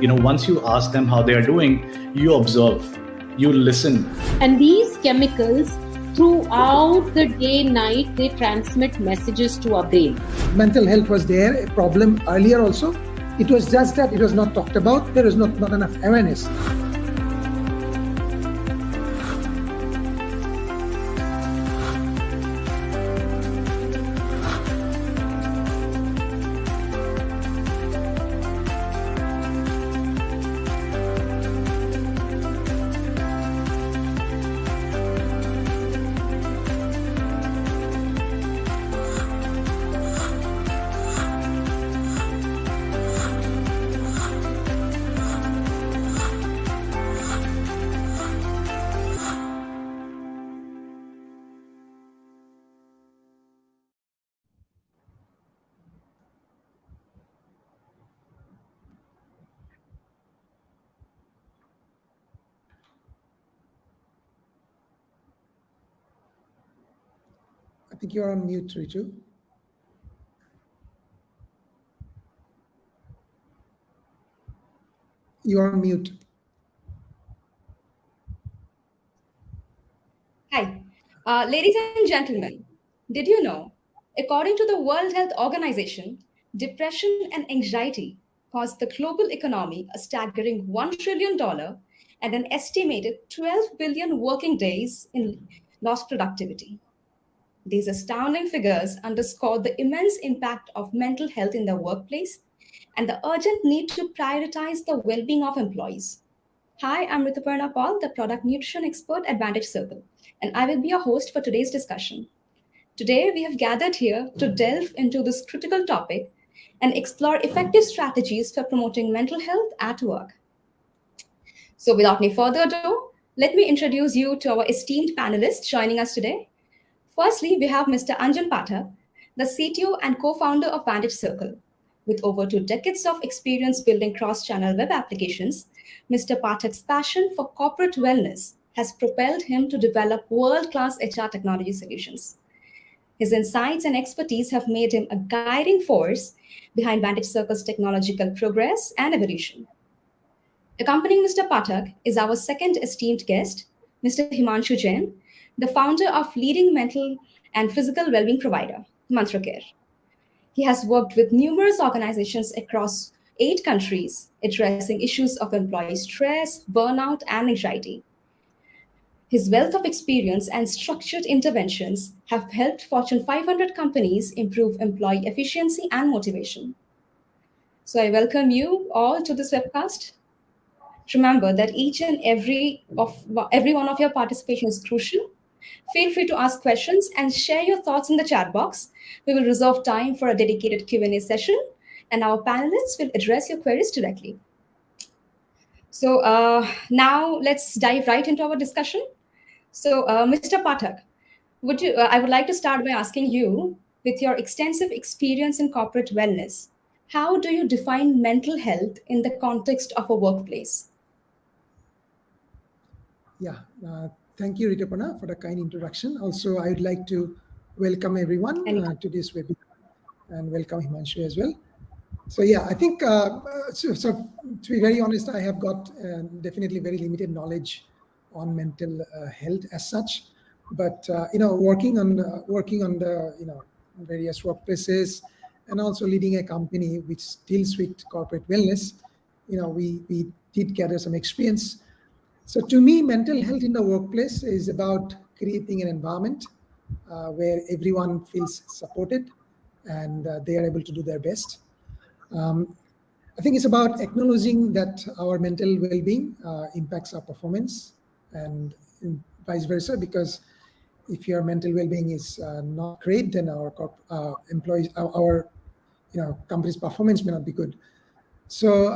once you ask them how they are doing, you observe, you listen. And these chemicals, throughout the day, night, they transmit messages to our brain. Mental health was there, a problem earlier also. It was just that it was not talked about. There was not enough awareness. I think you're on mute, Ritu. You're on mute. Hi. Ladies and gentlemen, did you know, according to the World Health Organization, depression and anxiety cost the global economy a staggering $1 trillion and an estimated 12 billion working days in lost productivity. These astounding figures underscore the immense impact of mental health in the workplace and the urgent need to prioritize the well-being of employees. Hi, I'm Rituparna Paul, the product nutrition expert at Vantage Circle, and I will be your host for today's discussion. Today, we have gathered here to delve into this critical topic and explore effective strategies for promoting mental health at work. So, without any further ado, let me introduce you to our esteemed panelists joining us today. Firstly, we have Mr. Anjan Pathak, the CTO and co-founder of Vantage Circle. With over 2 decades of experience building cross-channel web applications, Mr. Pathak's passion for corporate wellness has propelled him to develop world-class HR technology solutions. His insights and expertise have made him a guiding force behind Vantage Circle's technological progress and evolution. Accompanying Mr. Pathak is our second esteemed guest, Mr. Himanshu Jain, the founder of leading mental and physical well-being provider, Mantra Care. He has worked with numerous organizations across 8 countries, addressing issues of employee stress, burnout, and anxiety. His wealth of experience and structured interventions have helped Fortune 500 companies improve employee efficiency and motivation. So I welcome you all to this webcast. Remember that each and every one of your participation is crucial. Feel free to ask questions and share your thoughts in the chat box. We will reserve time for a dedicated Q&A session, and our panelists will address your queries directly. So now let's dive right into our discussion. So Mr. Pathak, I would like to start by asking you, with your extensive experience in corporate wellness, how do you define mental health in the context of a workplace? Yeah, thank you, Rituparna, for the kind introduction. Also, I would like to welcome everyone to this webinar and welcome Himanshu as well. So yeah, I think, so to be very honest, I have got definitely very limited knowledge on mental health as such, but working on the various workplaces and also leading a company which deals with corporate wellness, we did gather some experience. So to me, mental health in the workplace is about creating an environment where everyone feels supported and they are able to do their best. I think it's about acknowledging that our mental well-being impacts our performance and vice versa, because if your mental well-being is not great, then our employees, our company's performance may not be good. So,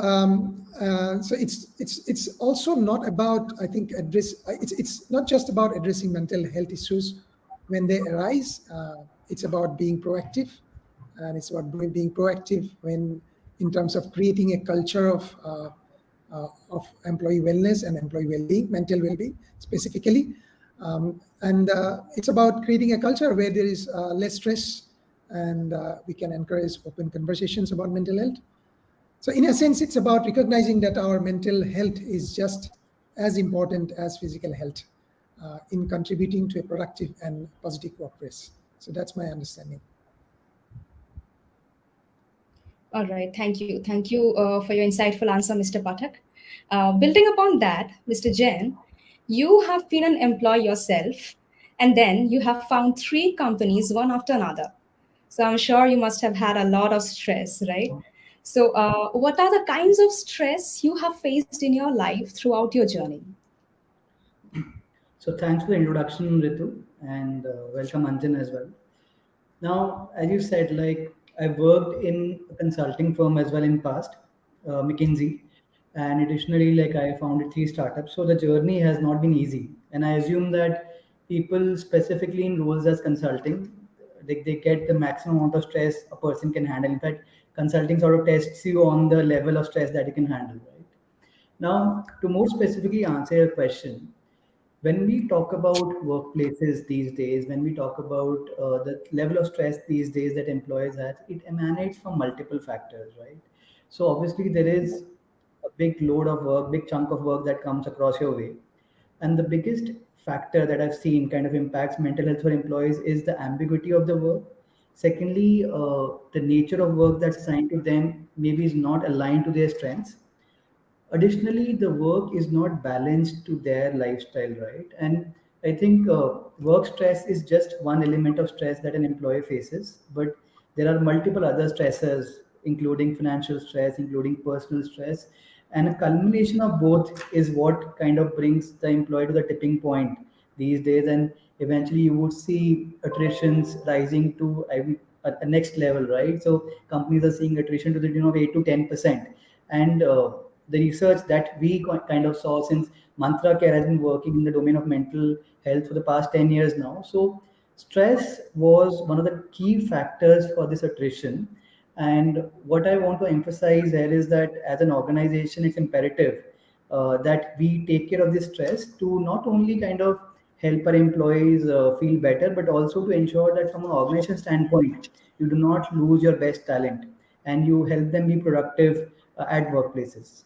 so it's also not about, I think, it's not just about addressing mental health issues when they arise. It's about being proactive, and it's about being proactive when, in terms of creating a culture of employee wellness and employee well-being, mental well-being specifically, and it's about creating a culture where there is less stress, and we can encourage open conversations about mental health. So in a sense, it's about recognizing that our mental health is just as important as physical health in contributing to a productive and positive workplace. So that's my understanding. All right, thank you. Thank you for your insightful answer, Mr. Pathak. Building upon that, Mr. Jain, you have been an employee yourself, and then you have found 3 companies, one after another. So I'm sure you must have had a lot of stress, right? So, what are the kinds of stress you have faced in your life throughout your journey? So thanks for the introduction, Ritu, and welcome Anjan as well. Now, as you said, like I worked in a consulting firm as well in past, McKinsey, and additionally, like I founded 3 startups. So the journey has not been easy, and I assume that people specifically in roles as consulting, they get the maximum amount of stress a person can handle. In fact, consulting sort of tests you on the level of stress that you can handle, right? Now, to more specifically answer your question, when we talk about workplaces these days, when we talk about the level of stress these days that employers have, it emanates from multiple factors, right? So obviously there is a big load of work, big chunk of work that comes across your way. And the biggest factor that I've seen kind of impacts mental health for employees is the ambiguity of the work. Secondly, the nature of work that's assigned to them maybe is not aligned to their strengths. Additionally, the work is not balanced to their lifestyle, right? And I think work stress is just one element of stress that an employee faces, but there are multiple other stressors, including financial stress, including personal stress, and a culmination of both is what kind of brings the employee to the tipping point these days. And eventually you would see attritions rising to a next level, right? So companies are seeing attrition to the tune of 8 to 10%. And the research that we kind of saw, since Mantra Care has been working in the domain of mental health for the past 10 years now. So stress was one of the key factors for this attrition. And what I want to emphasize here is that as an organization, it's imperative that we take care of this stress to not only kind of help our employees feel better, but also to ensure that from an organization standpoint, you do not lose your best talent and you help them be productive at workplaces.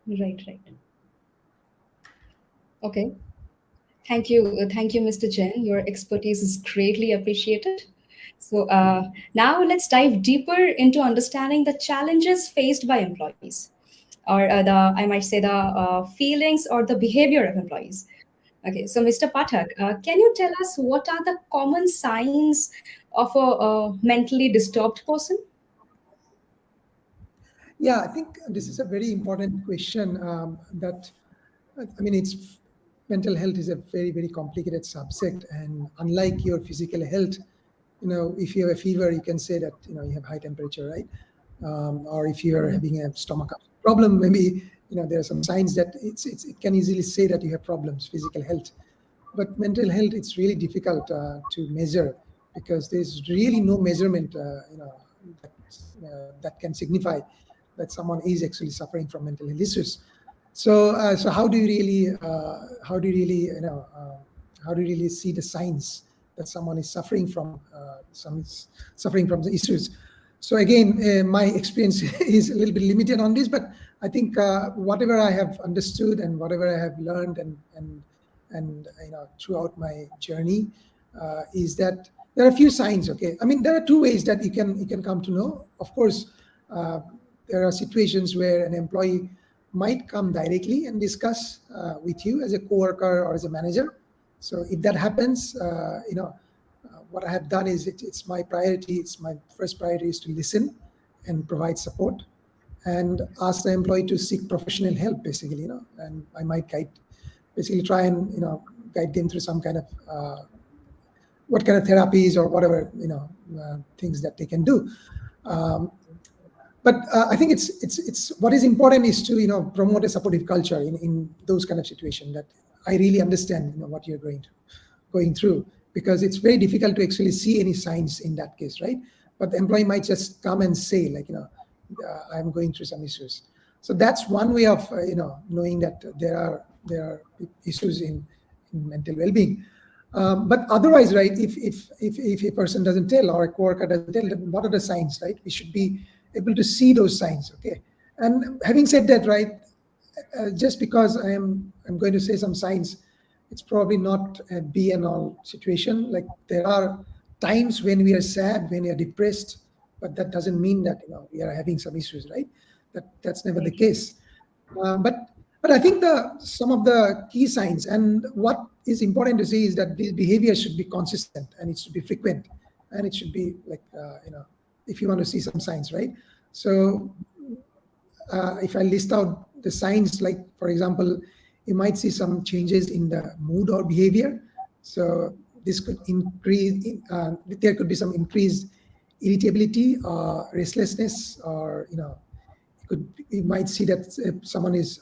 Right, right. Okay. Thank you. Thank you, Mr. Jain. Your expertise is greatly appreciated. So now let's dive deeper into understanding the challenges faced by employees, or I might say the feelings or the behavior of employees. Okay, so Mr. Pathak, can you tell us what are the common signs of a mentally disturbed person? Yeah, I think this is a very important question. It's mental health is a very, very complicated subject, and unlike your physical health, if you have a fever, you can say that you have high temperature, right? Or if you are having a stomach problem, maybe there are some signs that it can easily say that you have problems, physical health. But mental health, it's really difficult to measure because there's really no measurement, that can signify that someone is actually suffering from mental health issues. So how do you really see the signs that someone is suffering from the issues? So again, my experience is a little bit limited on this, but I think whatever I have understood and whatever I have learned and throughout my journey is that there are a few signs. Okay, I mean there are 2 ways that you can come to know. Of course, there are situations where an employee might come directly and discuss with you as a coworker or as a manager. So if that happens, what I have done is it's my priority. It's my first priority is to listen and provide support and ask the employee to seek professional help, basically, and I might try and guide them through some kind of what kind of therapies or whatever things that they can do. But I think it's what is important is to promote a supportive culture in those kind of situations, that I really understand what you're going through, because it's very difficult to actually see any signs in that case, right? But the employee might just come and say, like, I'm going through some issues. So that's one way of knowing that there are issues in mental well-being. But otherwise, right, if a person doesn't tell or a coworker doesn't tell, then what are the signs, right? We should be able to see those signs. Okay, and having said that, right, just because I'm going to say some signs, it's probably not a be and all situation. Like there are times when we are sad, when we are depressed, but that doesn't mean that we are having some issues, right? That's never the case. But I think some of the key signs, and what is important to see is that this behavior should be consistent and it should be frequent, and it should be like if you want to see some signs, right? So if I list out the signs, like for example, you might see some changes in the mood or behavior. So this could increase. There could be some increased irritability, restlessness, or you might see that if someone is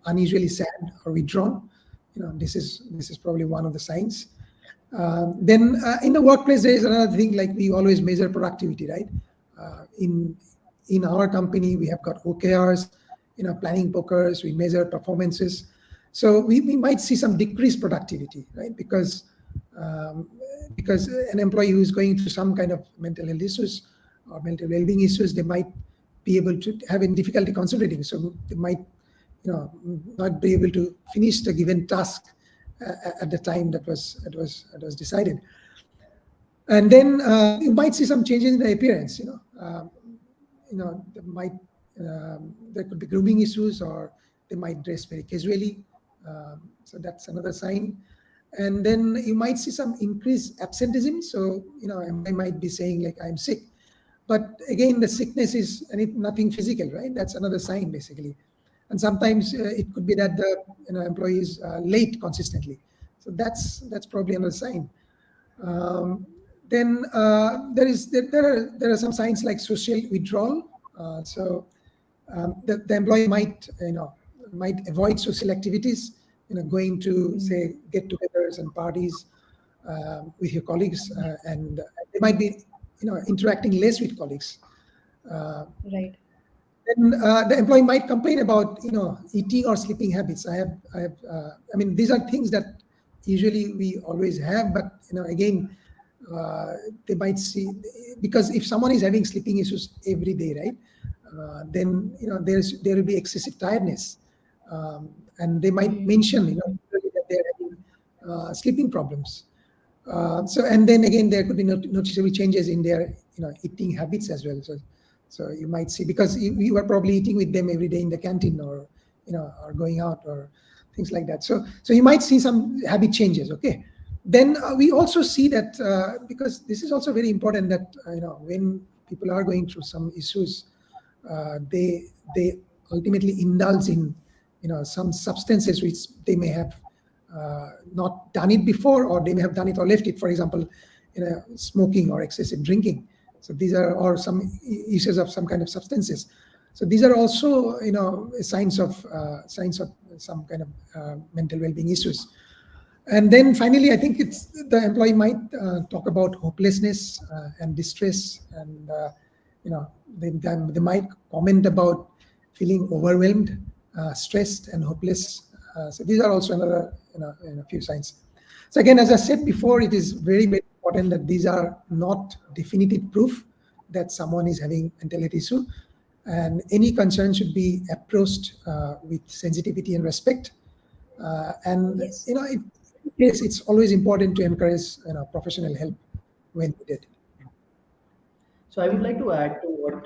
unusually sad or withdrawn. This is probably one of the signs. Then in the workplace, there is another thing, like we always measure productivity, right? In our company, we have got OKRs, planning pokers, we measure performances. So we might see some decreased productivity, right? Because an employee who is going through some kind of mental health issues or mental well-being issues, they might be able to have difficulty concentrating. So they might not be able to finish the given task at the time that was decided. And then you might see some changes in the appearance. There could be grooming issues, or they might dress very casually. So that's another sign. And then you might see some increased absenteeism. So I might be saying like I'm sick, but again the sickness is nothing physical, right? That's another sign basically. And sometimes it could be that the employee is late consistently. So that's probably another sign. Then there are some signs like social withdrawal. So the employee might avoid social activities, going to say get-togethers and parties with your colleagues, and they might be interacting less with colleagues. Right. Then the employee might complain about eating or sleeping habits. I mean, these are things that usually we always have, but again, they might see, because if someone is having sleeping issues every day, right, then there will be excessive tiredness, and they might mention that they're having sleeping problems. So, and then again, there could be noticeable changes in their eating habits as well. So you might see, because you are probably eating with them every day in the canteen, or or going out or things like that. So you might see some habit changes. Okay. Then we also see that because this is also very important, that when people are going through some issues, they ultimately indulge in some substances which they may have not done it before, or they may have done it or left it. For example, smoking or excessive drinking. So these are or some issues of some kind of substances. So these are also signs of some kind of mental well-being issues. And then finally, I think it's the employee might talk about hopelessness and distress, and they might comment about feeling overwhelmed, stressed, and hopeless. So these are also another few signs. So again, as I said before, it is very, very important that these are not definitive proof that someone is having mental health issue, and any concern should be approached with sensitivity and respect. And Yes. it's always important to encourage professional help when needed. So I would like to add to what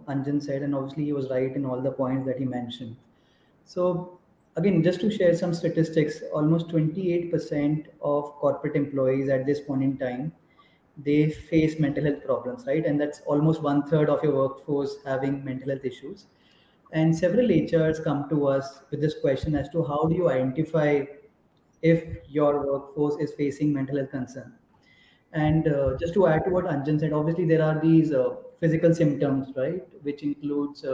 Anjan said, and obviously he was right in all the points that he mentioned. So again, just to share some statistics, almost 28% of corporate employees at this point in time, they face mental health problems, right? And that's almost 1/3 of your workforce having mental health issues. And several HRs come to us with this question as to how do you identify if your workforce is facing mental health concern. And just to add to what Anjan said, obviously there are these physical symptoms, right, which includes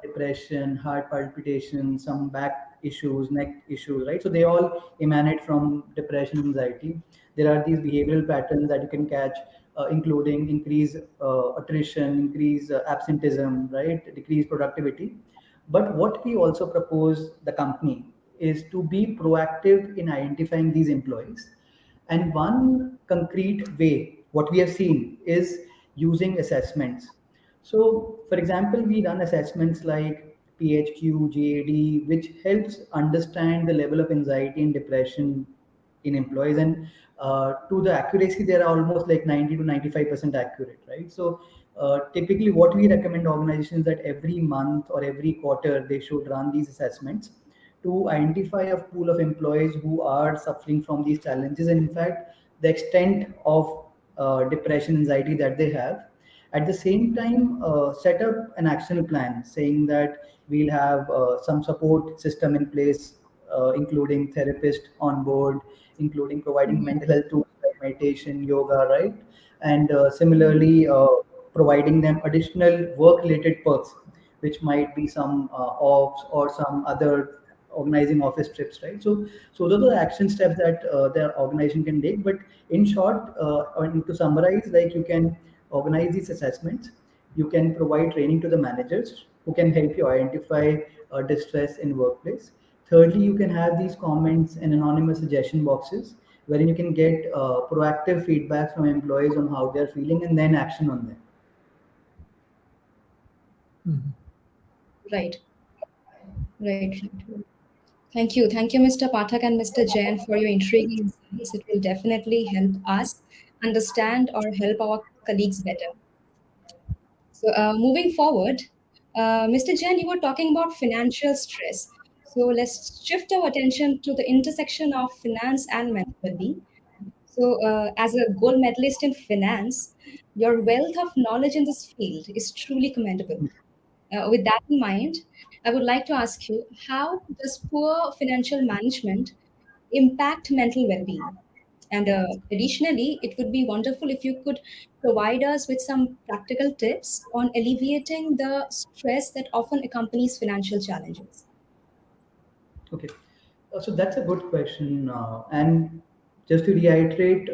depression, heart palpitation, some back issues, neck issues, right? So they all emanate from depression, anxiety. There are these behavioral patterns that you can catch, including increased attrition, increased absenteeism, right, decreased productivity. But what we also propose the company is to be proactive in identifying these employees. And one concrete way, what we have seen is using assessments. So, for example, we run assessments like PHQ, GAD, which helps understand the level of anxiety and depression in employees. And to the accuracy, they are almost like 90 to 95% accurate, right? So, typically, what we recommend organizations that every month or every quarter they should run these assessments to identify a pool of employees who are suffering from these challenges, and in fact, the extent of depression, anxiety that they have. At the same time, set up an action plan saying that we'll have some support system in place, including therapist on board, including providing mental health tools like meditation, yoga, right? And similarly, providing them additional work related perks, which might be some offs or some other organizing office trips, right? So those are the action steps that the organization can take. But in short, and to summarize, like you can organize these assessments, you can provide training to the managers who can help you identify distress in workplace. Thirdly, you can have these comments and anonymous suggestion boxes wherein you can get proactive feedback from employees on how they're feeling and then action on them. Right. Right. Thank you, Mr. Pathak and Mr. Jain, for your intriguing insights. It will definitely help us understand or help our colleagues better. So, moving forward, Mr. Jain, you were talking about financial stress. So, let's shift our attention to the intersection of finance and mental well-being. So, as a gold medalist in finance, your wealth of knowledge in this field is truly commendable. With that in mind, I would like to ask you, how does poor financial management impact mental well being? And additionally, it would be wonderful if you could provide us with some practical tips on alleviating the stress that often accompanies financial challenges. Okay. So that's a good question. And just to reiterate,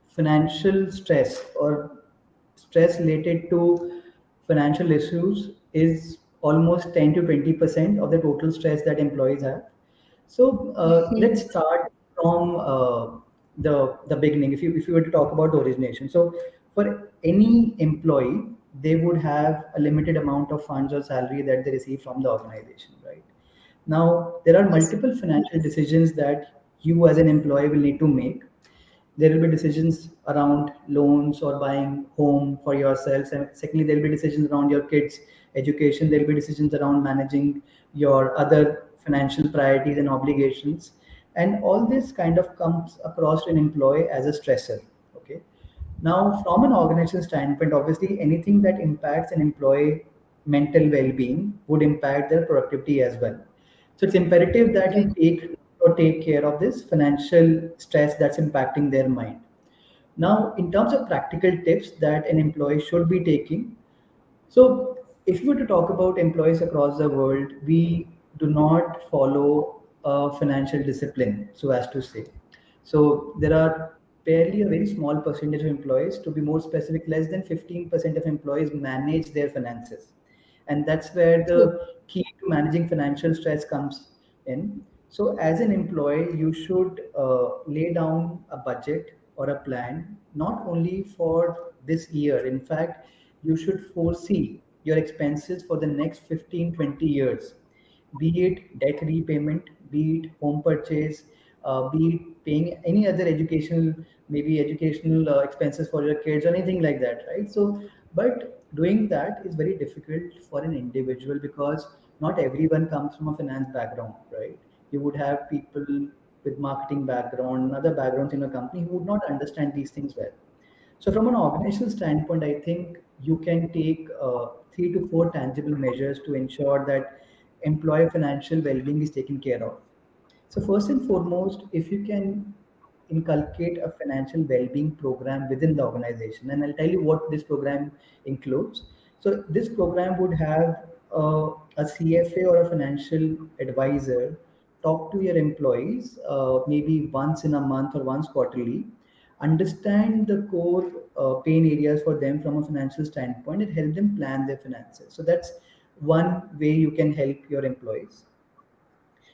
financial stress or stress related to financial issues is almost 10 to 20% of the total stress that employees have. So let's start from the beginning. If you were to talk about the origination, so for any employee, they would have a limited amount of funds or salary that they receive from the organization, right? Now, there are Yes. multiple financial decisions that you as an employee will need to make. There will be decisions around loans or buying home for yourselves. And secondly, there will be decisions around your kids' education. There will be decisions around managing your other financial priorities and obligations. And all this kind of comes across to an employee as a stressor. Okay. Now, from an organizational standpoint, obviously anything that impacts an employee mental well-being would impact their productivity as well. So it's imperative that Right. you take care of this financial stress that's impacting their mind. Now, in terms of practical tips that an employee should be taking, so, if you were to talk about employees across the world, we do not follow a financial discipline, so as to say. So, there are barely a very small percentage of employees, to be more specific, less than 15% of employees manage their finances. And that's where True. the key to managing financial stress comes in. So, as an employee, you should lay down a budget or a plan, not only for this year. In fact, you should foresee your expenses for the next 15, 20 years, be it debt repayment, be it home purchase, be it paying any other educational, maybe educational expenses for your kids or anything like that, right? So, but doing that is very difficult for an individual because not everyone comes from a finance background, right? You would have people with marketing background and other backgrounds in a company who would not understand these things well. So, from an organizational standpoint, I think you can take 3 to 4 tangible measures to ensure that employee financial well-being is taken care of. So, first and foremost, if you can inculcate a financial well-being program within the organization, and I'll tell you what this program includes. So, this program would have a CFA or a financial advisor talk to your employees maybe once in a month or once quarterly, understand the core pain areas for them from a financial standpoint, and help them plan their finances. So that's one way you can help your employees.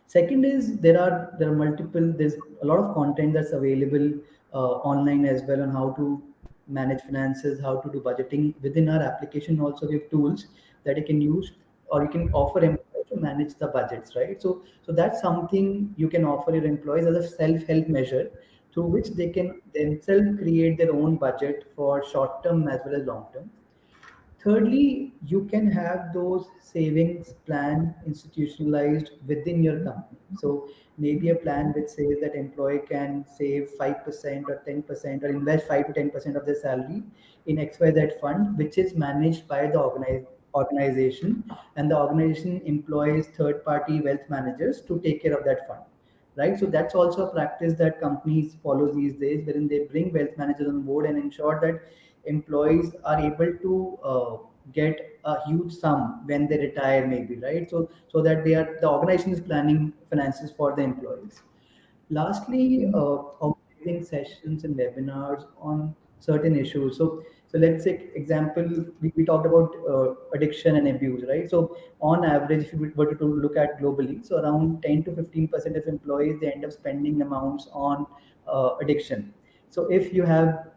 Second is there's a lot of content that's available online as well on how to manage finances, how to do budgeting. Within our application also we have tools that you can use, or you can offer employees to manage the budgets, right? So that's something you can offer your employees as a self-help measure through which they can themselves create their own budget for short term as well as long term. Thirdly, you can have those savings plan institutionalized within your company. So maybe a plan which says that employee can save 5% or 10% or invest 5 to 10% of their salary in XYZ fund, which is managed by the organization, and the organization employs third party wealth managers to take care of that fund, right? So that's also a practice that companies follow these days, wherein they bring wealth managers on board and ensure that employees are able to get a huge sum when they retire, maybe, right? So that the organization is planning finances for the employees. Lastly, organizing sessions and webinars on certain issues. So let's say example, we talked about addiction and abuse, right? So on average, if you were to look at globally, so around 10 to 15% of employees, they end up spending amounts on addiction. So if you have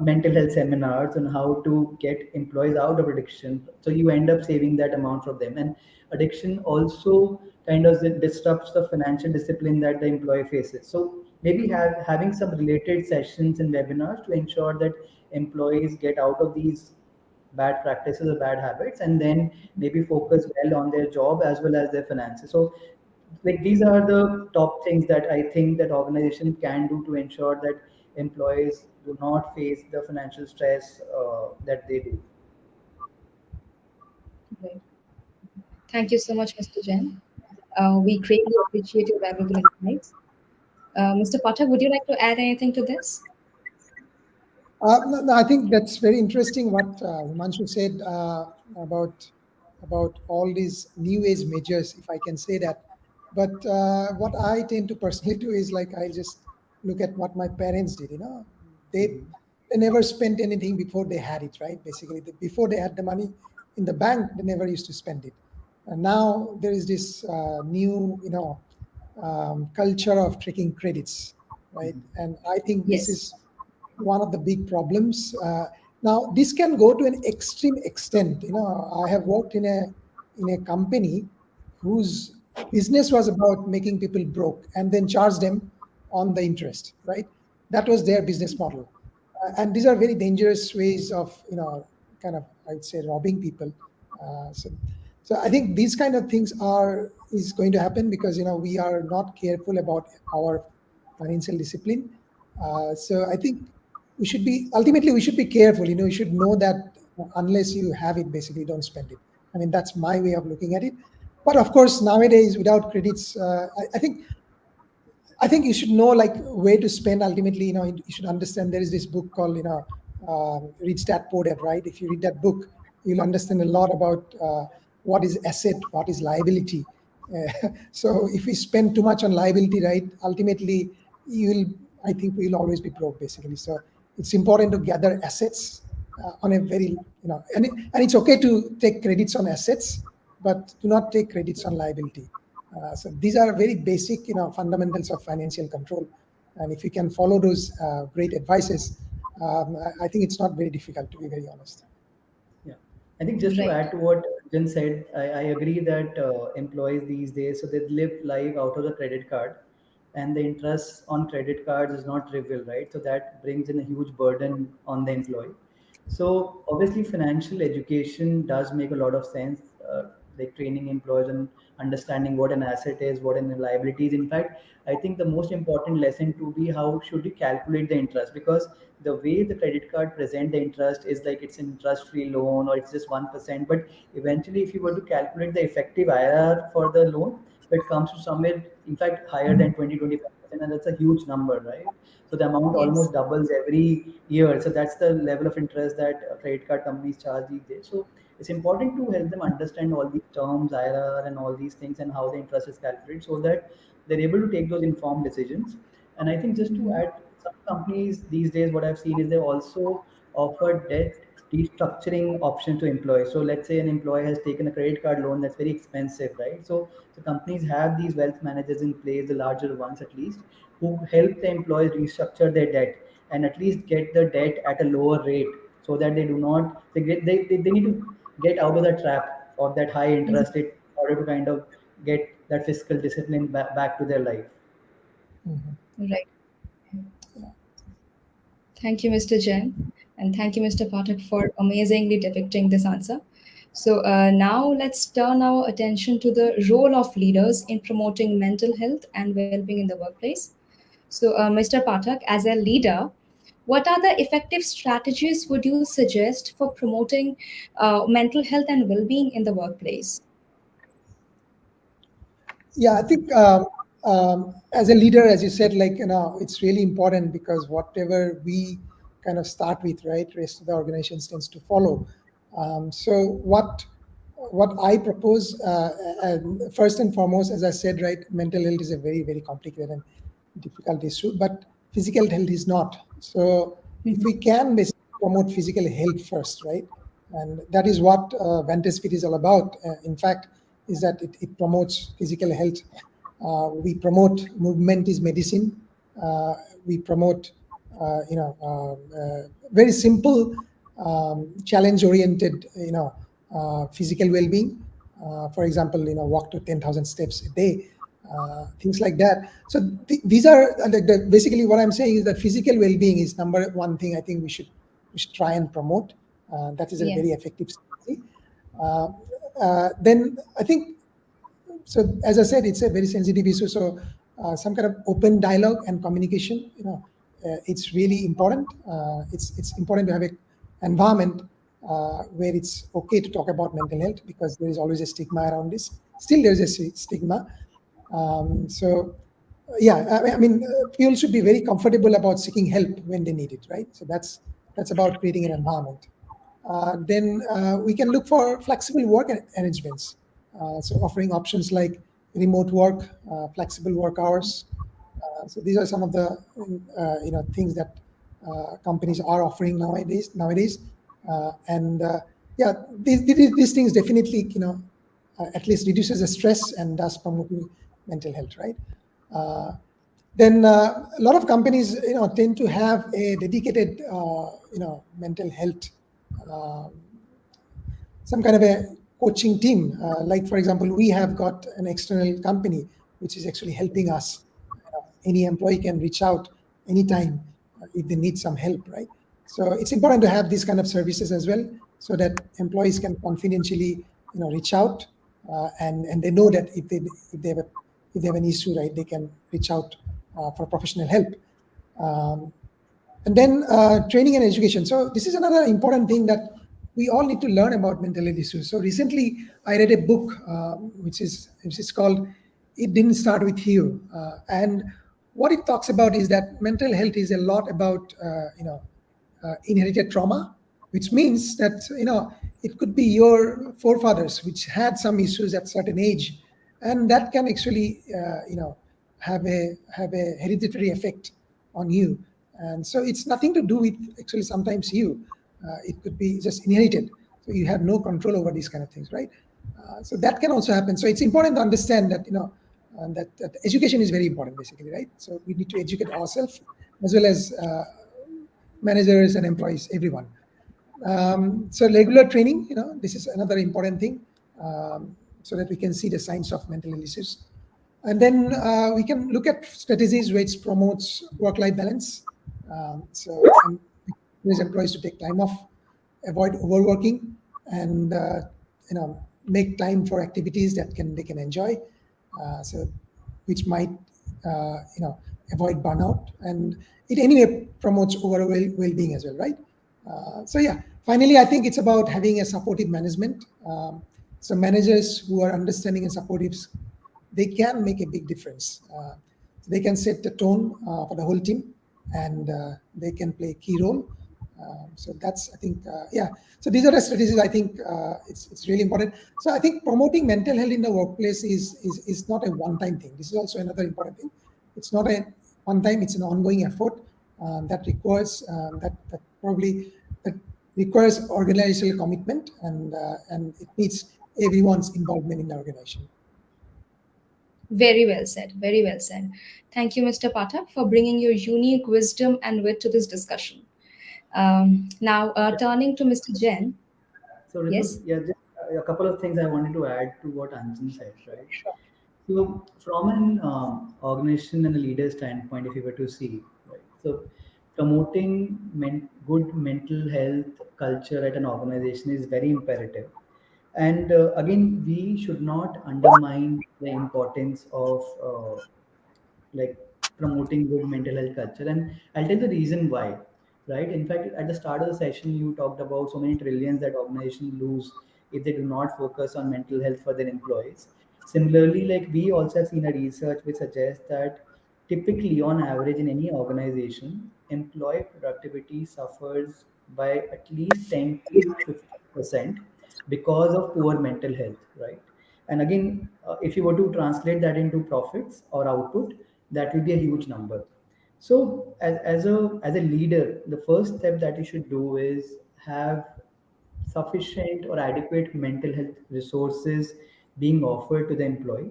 mental health seminars on how to get employees out of addiction, so you end up saving that amount for them. And addiction also kind of disrupts the financial discipline that the employee faces. So maybe having some related sessions and webinars to ensure that employees get out of these bad practices or bad habits, and then maybe focus well on their job as well as their finances. So like these are the top things that I think that organization can do to ensure that employees do not face the financial stress that they do. Right. Thank you so much, Mr. Jain. We greatly appreciate your valuable insights. Mr. Potter, would you like to add anything to this? No, I think that's very interesting what Himanshu said about all these new age measures, if I can say that. But what I tend to personally do is like I just look at what my parents did. You know, they they never spent anything before they had it, right? Basically, before they had the money in the bank, they never used to spend it. And now there is this new, culture of taking credits, right? And I think this Yes. is one of the big problems. Now, this can go to an extreme extent. You know, I have worked in a company whose business was about making people broke and then charge them on the interest. Right, that was their business model, and these are very dangerous ways of kind of I'd say robbing people. So I think these kind of things are is going to happen because we are not careful about our financial discipline. So I think we should be careful. You should know that unless you have it, basically don't spend it. I mean, that's my way of looking at it. But of course, nowadays without credits, I think you should know like where to spend. Ultimately, you should understand there is this book called Rich Dad Poor Dad, right? If you read that book, you'll understand a lot about what is asset, what is liability. So if we spend too much on liability, right, ultimately you'll I think we'll always be broke basically. So it's important to gather assets on a very and it's okay to take credits on assets, but do not take credits on liability. So these are very basic fundamentals of financial control, and if you can follow those great advices, I think it's not very difficult, to be very honest. Yeah, I think just to Right. add to what Jen said, I agree that employees these days, so they live life out of the credit card, and the interest on credit cards is not trivial, right? So that brings in a huge burden on the employee. So obviously, financial education does make a lot of sense, like training employees and understanding what an asset is, what an liability is. In fact, I think the most important lesson to be how should you calculate the interest, because the way the credit card present the interest is like it's an interest-free loan or it's just 1%. But eventually, if you were to calculate the effective IRR for the loan, it comes to somewhere, in fact, higher than 20-25%, and that's a huge number, right? So the amount Yes. almost doubles every year. So that's the level of interest that credit card companies charge these days. So it's important to help them understand all these terms, IRR, and all these things, and how the interest is calculated, so that they're able to take those informed decisions. And I think just to add, some companies these days, what I've seen is they also offer debt restructuring option to employees. So let's say an employee has taken a credit card loan that's very expensive, right? So companies have these wealth managers in place, the larger ones at least, who help the employees restructure their debt. and at least get the debt at a lower rate, so that they do not they need to get out of the trap of that high interest rate in order to kind of get that fiscal discipline back to their life. Right. Thank you, Mr. Jain, and thank you, Mr. Pathak, for amazingly depicting this answer. So now let's turn our attention to the role of leaders in promoting mental health and well-being in the workplace. So, Mr. Pathak, as a leader, what are the effective strategies would you suggest for promoting mental health and well-being in the workplace? Yeah, I think as a leader, as you said, like, it's really important, because whatever we kind of start with, right, rest of the organizations tends to follow. So what I propose, first and foremost, as I said, right, mental health is a very, very complicated and difficult issue, but physical health is not. So if we can basically promote physical health first, right, and that is what Vantage Fit is all about. In fact, is that it promotes physical health. We promote movement is medicine. We promote, very simple, challenge-oriented, physical well-being. For example, walk to 10,000 steps a day, things like that. So these are basically what I'm saying is that physical well-being is number one thing I think we should try and promote. That is a very effective strategy. Then I think, so as I said, it's a very sensitive issue. So some kind of open dialogue and communication, it's really important. It's important to have an environment where it's okay to talk about mental health, because there is always a stigma around this. Still, there's a stigma. So yeah, I mean, people should be very comfortable about seeking help when they need it, right? So that's about creating an environment. Then we can look for flexible work arrangements. So offering options like remote work, flexible work hours. So these are some of the things that companies are offering nowadays. And yeah, these things definitely at least reduces the stress and does promote mental health, right? Then a lot of companies tend to have a dedicated mental health, some kind of a coaching team. Like, for example, we have got an external company which is actually helping us. Any employee can reach out anytime if they need some help, right? So it's important to have these kind of services as well, so that employees can confidentially reach out, and they know that if they have an issue, right, they can reach out for professional help. And then training and education. So this is another important thing, that we all need to learn about mental health issues. So recently I read a book which is called "It Didn't Start With You," and what it talks about is that mental health is a lot about inherited trauma, which means that it could be your forefathers which had some issues at certain age, and that can actually have a hereditary effect on you. And so it's nothing to do with actually sometimes you. It could be just inherited. So you have no control over these kind of things, right? So that can also happen. So it's important to understand that that education is very important, basically, right? So we need to educate ourselves as well as managers and employees, everyone. So regular training, this is another important thing, so that we can see the signs of mental illnesses. And then we can look at strategies which promotes work-life balance. So encourage employees to take time off, avoid overworking, and make time for activities that they can enjoy. So which might avoid burnout, and it anyway promotes overall well-being as well, right? So yeah, finally, I think it's about having a supportive management. So managers who are understanding and supportive, they can make a big difference. They can set the tone for the whole team, and they can play a key role. So that's, I think, yeah. So these are the strategies. I think it's really important. So I think promoting mental health in the workplace is not a one-time thing. This is also another important thing. It's not a one-time. It's an ongoing effort that requires that requires organizational commitment, and it needs everyone's involvement in the organization. Very well said. Very well said. Thank you, Mr. Pathak, for bringing your unique wisdom and wit to this discussion. Now, turning to Mr. Jain. So Ritu, Yes. yeah, just a couple of things I wanted to add to what Anjan said, right? So from an organization and a leader standpoint, if you were to see, right? So promoting good mental health culture at an organization is very imperative. And again, we should not undermine the importance of like promoting good mental health culture. And I'll tell the reason why, right? In fact, at the start of the session, you talked about so many trillions that organizations lose if they do not focus on mental health for their employees. Similarly, like we also have seen a research which suggests that typically on average in any organization, employee productivity suffers by at least 10 to 50% because of poor mental health, right? And again, if you were to translate that into profits or output, that will be a huge number. So as a leader, the first step that you should do is have sufficient or adequate mental health resources being offered to the employee.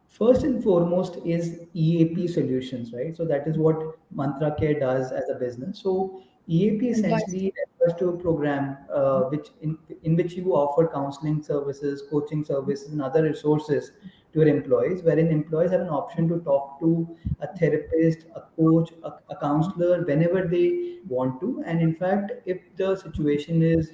First and foremost is EAP solutions, right? So that is what Mantra Care does as a business. So EAP Advice. essentially refers to a program in which you offer counseling services, coaching services, and other resources to your employees, wherein employees have an option to talk to a therapist, a coach, a counselor whenever they want to. And in fact, if the situation is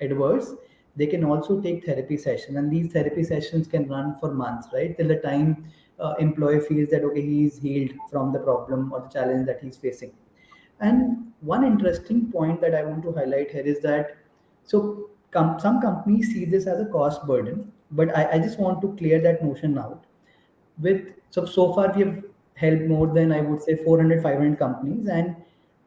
adverse, they can also take therapy session, and these therapy sessions can run for months, right, till the time employee feels that okay, he's healed from the problem or the challenge that he's facing. And one interesting point that I want to highlight here is that so some companies see this as a cost burden, but I just want to clear that notion out. So far we have helped more than, I would say, 400 500 companies, and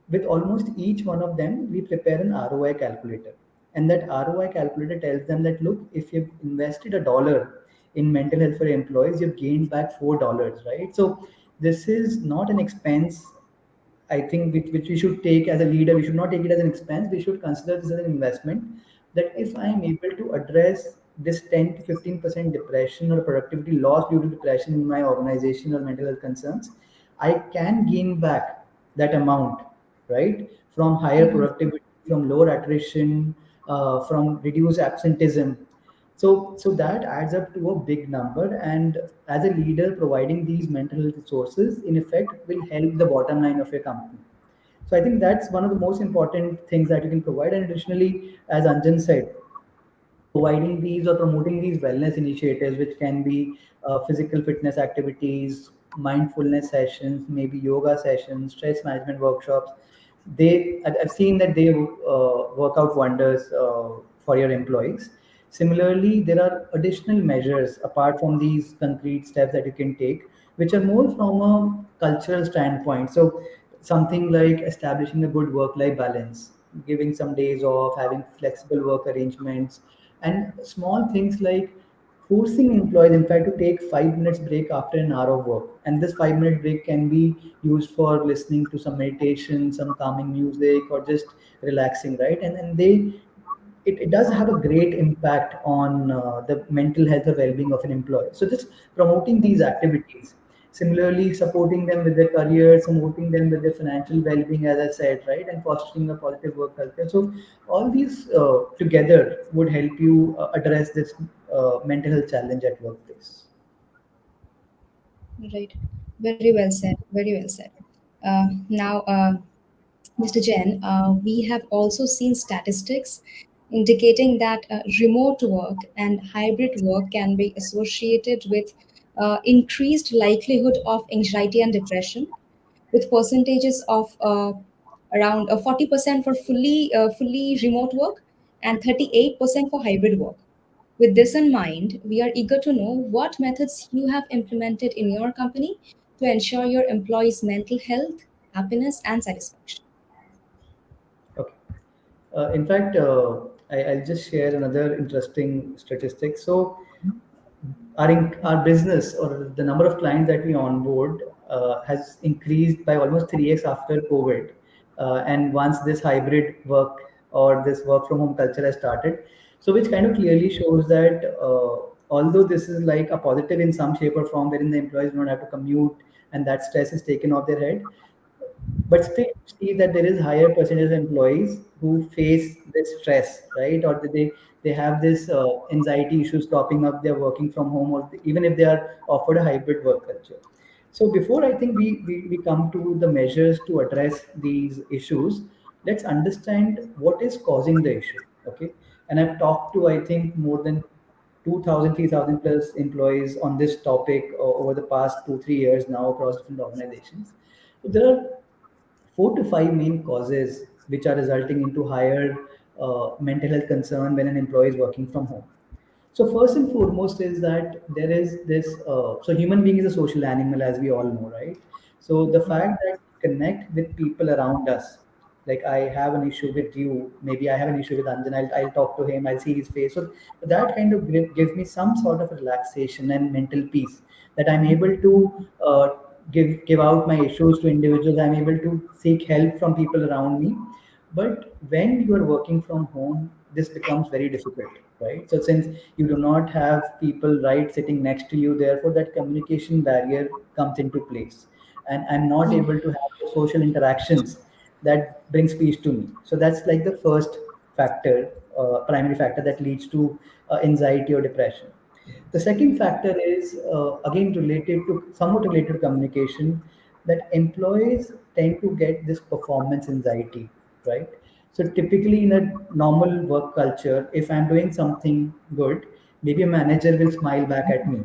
with almost each one of them we prepare an ROI calculator. And that ROI calculator tells them that look, if you've invested $1 in mental health for your employees, you've gained back $4, right? So this is not an expense, I think, which we should take as a leader. We should not take it as an expense. We should consider this as an investment. That if I am able to address this 10 to 15% depression or productivity loss due to depression in my organization or mental health concerns, I can gain back that amount, right? From higher Mhm. productivity, from lower attrition, from reduced absenteeism. So that adds up to a big number. And as a leader, providing these mental health resources, in effect, will help the bottom line of your company. So I think that's one of the most important things that you can provide. And additionally, as Anjan said, providing these or promoting these wellness initiatives, which can be physical fitness activities, mindfulness sessions, maybe yoga sessions, stress management workshops. I've seen that they work out wonders for your employees. Similarly, there are additional measures apart from these concrete steps that you can take, which are more from a cultural standpoint. So something like establishing a good work-life balance, giving some days off, having flexible work arrangements, and small things like forcing employees, in fact, to take 5 minutes break after an hour of work. And this 5 minute break can be used for listening to some meditation, some calming music, or just relaxing, right? And it does have a great impact on the mental health or well-being of an employee. So just promoting these activities, similarly supporting them with their career, supporting them with their financial well-being, as I said, right, and fostering a positive work culture. So all these together would help you address this mental health challenge at workplace. Right. Very well said. Very well said. Now, Mr. Jain, we have also seen statistics indicating that remote work and hybrid work can be associated with increased likelihood of anxiety and depression, with percentages of around 40% for fully remote work and 38% for hybrid work. With this in mind, we are eager to know what methods you have implemented in your company to ensure your employees' mental health, happiness, and satisfaction. Okay. In fact, I'll just share another interesting statistic. So our business or the number of clients that we onboard has increased by almost 3x after COVID. And once this hybrid work or this work from home culture has started, so which kind of clearly shows that although this is like a positive in some shape or form, wherein the employees don't have to commute and that stress is taken off their head, but still see that there is higher percentage of employees who face this stress, right? Or they have this anxiety issues cropping up. They're working from home, or even if they are offered a hybrid work culture. So before I think we come to the measures to address these issues, let's understand what is causing the issue. Okay. And I've talked to, I think, more than 2,000, 3,000 plus employees on this topic over the past 2, 3 years now across different organizations. So there are 4 to 5 main causes which are resulting into higher mental health concern when an employee is working from home. So first and foremost is that there is this. So human being is a social animal, as we all know, right? So the fact that we connect with people around us, like I have an issue with you, maybe I have an issue with Anjan. I'll talk to him. I'll see his face. So that kind of gives me some sort of relaxation and mental peace that I'm able to give out my issues to individuals. I'm able to seek help from people around me. But when you are working from home, this becomes very difficult, right? So since you do not have people right sitting next to you, therefore that communication barrier comes into place, and I'm not able to have the social interactions that brings peace to me. So that's like the first factor, primary factor that leads to anxiety or depression. The second factor is again related to somewhat related to communication, that employees tend to get this performance anxiety, right? So typically in a normal work culture, if I'm doing something good, maybe a manager will smile back at me.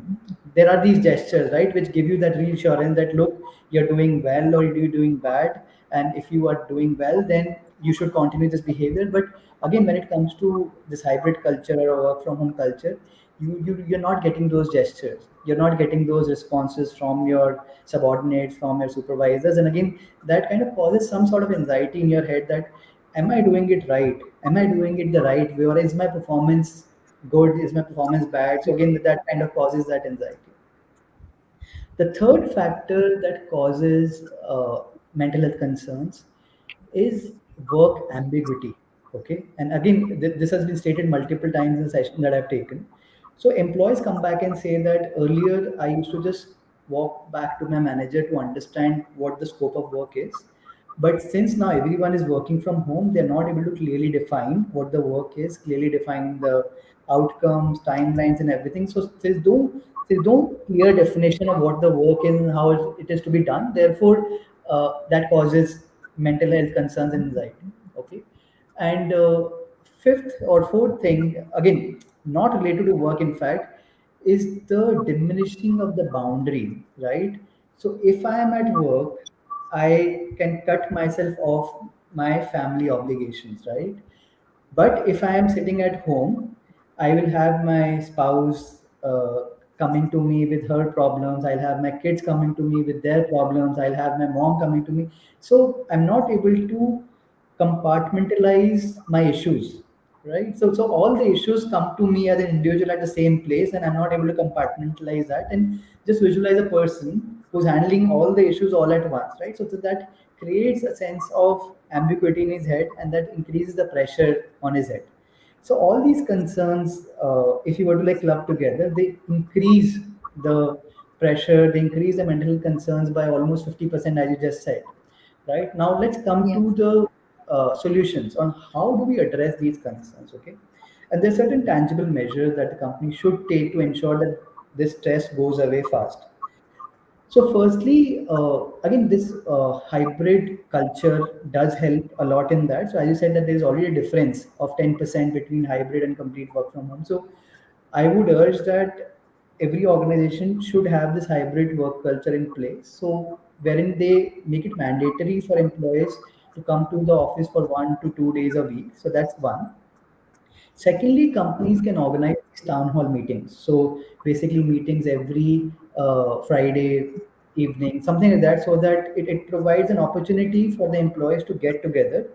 There are these gestures, right, which give you that reassurance that look, you're doing well or you're doing bad, and if you are doing well, then you should continue this behavior. But again, when it comes to this hybrid culture or work from home culture, you're not getting those gestures, you're not getting those responses from your subordinates, from your supervisors, and again that kind of causes some sort of anxiety in your head that am I doing it right, am I doing it the right way, or is my performance good, is my performance bad? So again that kind of causes that anxiety. The third factor that causes mental health concerns is work ambiguity. Okay, and again, this has been stated multiple times in the session that I've taken. So employees come back and say that earlier I used to just walk back to my manager to understand what the scope of work is. But since now everyone is working from home, they're not able to clearly define what the work is, clearly define the outcomes, timelines, and everything. So there's no clear definition of what the work is and how it is to be done. Therefore, that causes mental health concerns and anxiety. Okay, and fifth or fourth thing, again, not related to work, in fact, is the diminishing of the boundary, right? So if I am at work, I can cut myself off my family obligations, right? But if I am sitting at home, I will have my spouse coming to me with her problems. I'll have my kids coming to me with their problems. I'll have my mom coming to me. So I'm not able to compartmentalize my issues, right? So all the issues come to me as an individual at the same place, and I'm not able to compartmentalize that and just visualize a person who's handling all the issues all at once, right? So that creates a sense of ambiguity in his head, and that increases the pressure on his head. So all these concerns, if you were to like club together, they increase the pressure, they increase the mental health concerns by almost 50%, as you just said. Right now, let's come Yeah. to the solutions on how do we address these concerns. Okay, and there are certain tangible measures that the company should take to ensure that this stress goes away fast. So, firstly, again, this hybrid culture does help a lot in that. So, as you said, that there is already a difference of 10% between hybrid and complete work from home. So, I would urge that every organization should have this hybrid work culture in place. So, wherein they make it mandatory for employees to come to the office for 1 to 2 days a week. So, that's one. Secondly, companies can organize town hall meetings. So basically, meetings every Friday evening, something like that, so that it provides an opportunity for the employees to get together.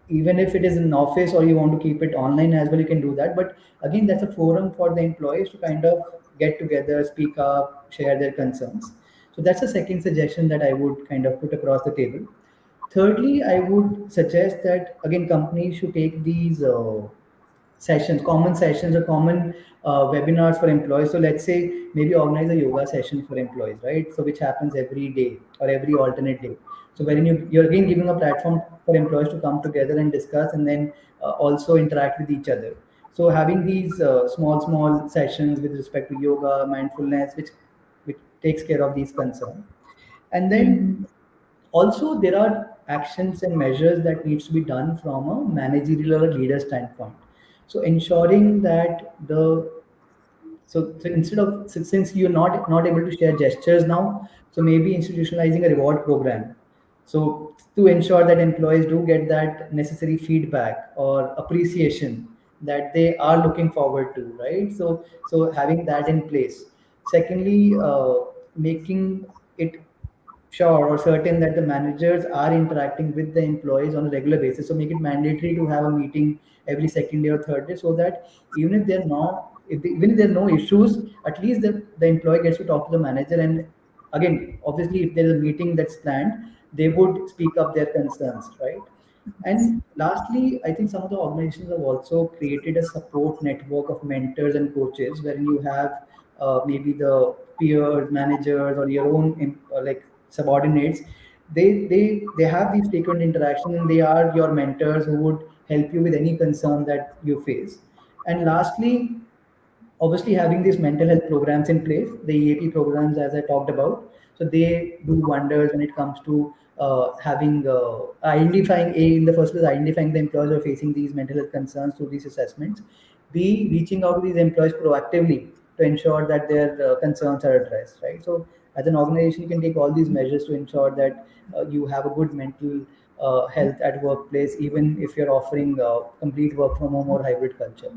Even if it is in an office or you want to keep it online as well, you can do that. But again, that's a forum for the employees to kind of get together, speak up, share their concerns. So that's the second suggestion that I would kind of put across the table. Thirdly, I would suggest that again companies should take these sessions, common sessions, or common webinars for employees. So let's say maybe organize a yoga session for employees, right? So which happens every day or every alternate day. So wherein you're again giving a platform for employees to come together and discuss, and then also interact with each other. So having these small sessions with respect to yoga, mindfulness, which takes care of these concerns. And then also there are actions and measures that needs to be done from a managerial or leader standpoint. So ensuring that so instead of since you're not able to share gestures now, so maybe institutionalizing a reward program, so to ensure that employees do get that necessary feedback or appreciation that they are looking forward to, right? So having that in place. Secondly, making it sure or certain that the managers are interacting with the employees on a regular basis. So make it mandatory to have a meeting every second day or third day, so that even if there are no even if there are no issues, at least the employee gets to talk to the manager. And again, obviously, if there is a meeting that's planned, they would speak up their concerns, right? And lastly, I think some of the organizations have also created a support network of mentors and coaches, wherein you have maybe the peers, managers, or your own like subordinates. They have these frequent interactions, and they are your mentors who would help you with any concern that you face. And lastly, obviously having these mental health programs in place, the EAP programs, as I talked about, so they do wonders when it comes to having identifying in the first place, identifying the employees who are facing these mental health concerns through these assessments, b reaching out to these employees proactively to ensure that their concerns are addressed, right? So as an organization, you can take all these measures to ensure that you have a good mental health at workplace, even if you're offering complete work from home or hybrid culture.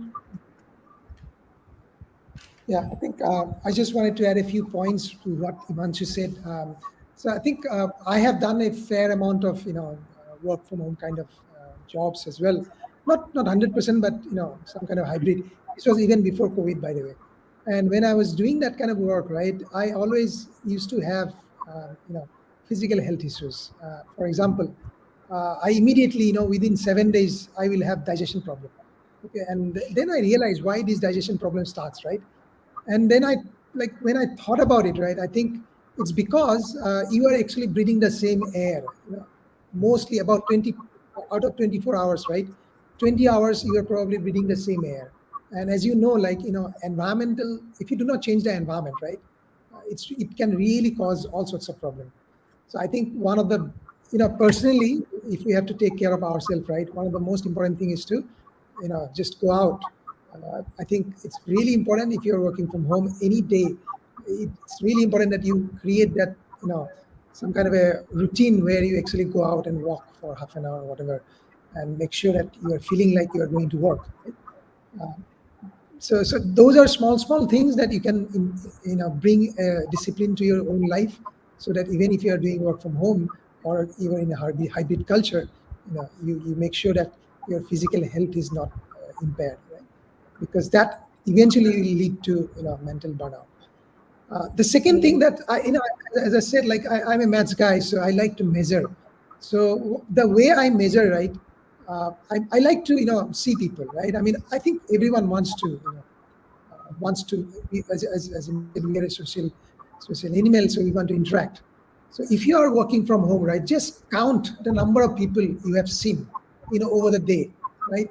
Yeah, I think I just wanted to add a few points to what Himanshu said. So I think I have done a fair amount of work from home kind of jobs as well. Not 100%, but some kind of hybrid. This was even before COVID, by the way. And when I was doing that kind of work, right, I always used to have physical health issues. For example, I immediately within 7 days I will have digestion problem. Okay, and then I realized why this digestion problem starts, right? And then when I thought about it, right, I think it's because you are actually breathing the same air, mostly about 20 out of 24 hours, right? 20 hours you are probably breathing the same air. And as you know, environmental, if you do not change the environment, right, it can really cause all sorts of problems. So I think one of the, personally, if we have to take care of ourselves, right, one of the most important thing is to, just go out. I think it's really important if you're working from home any day. It's really important that you create that, some kind of a routine where you actually go out and walk for half an hour or whatever, and make sure that you are feeling like you are going to work. Right? So those are small things that you can bring discipline to your own life, so that even if you are doing work from home or even in a hybrid culture, you make sure that your physical health is not impaired, right? Because that eventually will lead to mental burnout. The second thing that as I said, I'm a maths guy, so I like to measure. So the way I measure, right, I like to see people, right? I mean, I think everyone wants to be, as we are a social animal, so we want to interact. So if you are working from home, right, just count the number of people you have seen, over the day, right?